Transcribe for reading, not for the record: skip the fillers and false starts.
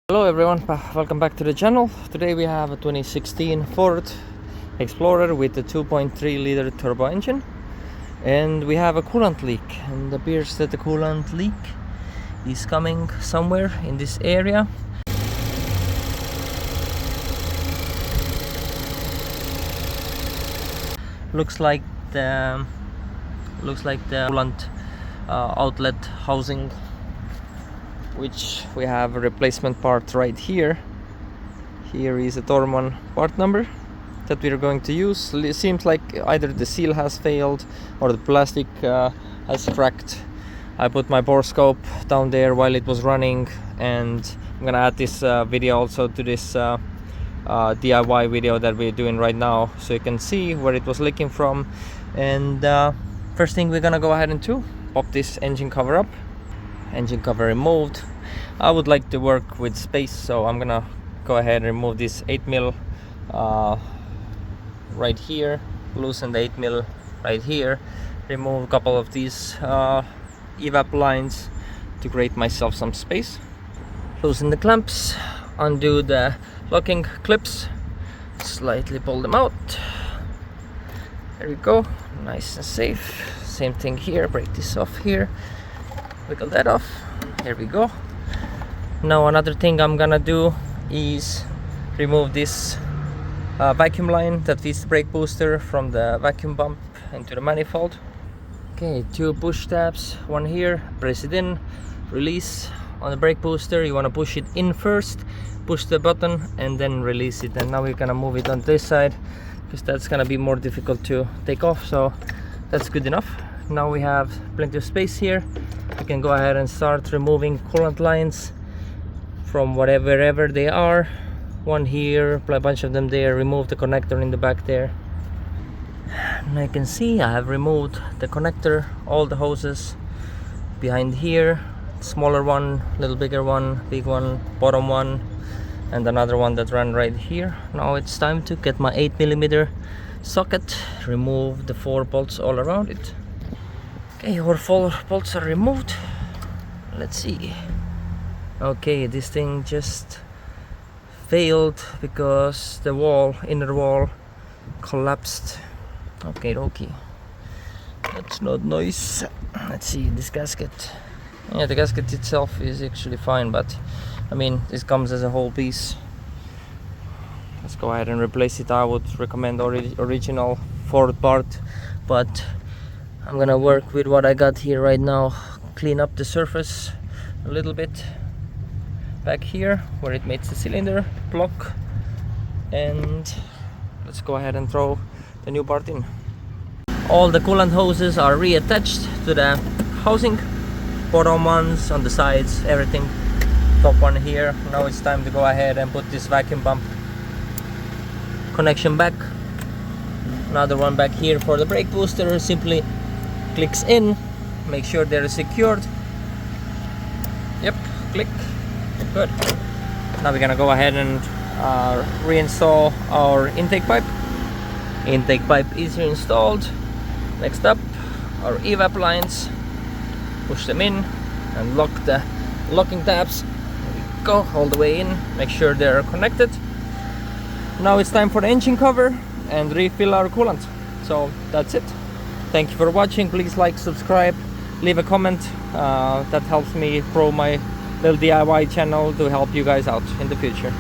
Hello everyone, welcome back to the channel. Today we have a 2016 Ford Explorer with a 2.3 liter turbo engine, and we have a coolant leak, and it appears that the coolant leak is coming somewhere in this area. Looks like the coolant outlet housing, which we have a replacement part right here. Here is a Tormon part number that we are going to use. It seems like either the seal has failed or the plastic has cracked. I put my borescope down there while it was running, and I'm gonna add this video also to this DIY video that we're doing right now, so you can see where it was leaking from. And first thing we're gonna go ahead and do, pop this engine cover up. Engine cover removed. I would like to work with space, so I'm gonna go ahead and remove this 8mm right here, loosen the 8mm right here, remove a couple of these evap lines to create myself some space, loosen the clamps, undo the locking clips, slightly pull them out. There we go, nice and safe. Same thing here, break this off here, wiggle that off. Here we go. Now another thing I'm gonna do is remove this vacuum line that feeds the brake booster from the vacuum pump into the manifold. Okay, two push tabs, one here, press it in, release. On the brake booster you want to push it in first, push the button and then release it. And now we're gonna move it on this side because that's gonna be more difficult to take off, so that's good enough. Now we have plenty of space here. We can go ahead and start removing coolant lines from wherever they are. One here, a bunch of them there. Remove the connector in the back there. And I can see I have removed the connector, all the hoses behind here. Smaller one, little bigger one, big one, bottom one, and another one that ran right here. Now it's time to get my 8mm socket, remove the 4 bolts all around it. Okay, our 4 bolts are removed. Let's see. Okay, this thing just failed because the inner wall collapsed. Okay, that's not nice. Let's see this gasket. Yeah, the gasket itself is actually fine, but I mean, this comes as a whole piece. Let's go ahead and replace it. I would recommend original Ford part, but I'm gonna work with what I got here right now. Clean up the surface a little bit back here where it meets the cylinder block, and let's go ahead and throw the new part in. All the coolant hoses are reattached to the housing, bottom ones on the sides, everything. Top one here. Now it's time to go ahead and put this vacuum pump connection back. Another one back here for the brake booster. Simply clicks in, make sure they're secured. Yep, click. Good. Now we're gonna go ahead and reinstall our intake pipe. Intake pipe is installed. Next up, our evap lines. Push them in and lock the locking tabs. There we go, all the way in. Make sure they're connected. Now it's time for the engine cover and refill our coolant. So that's it. Thank you for watching. Please like, subscribe, leave a comment. That helps me grow my little DIY channel to help you guys out in the future.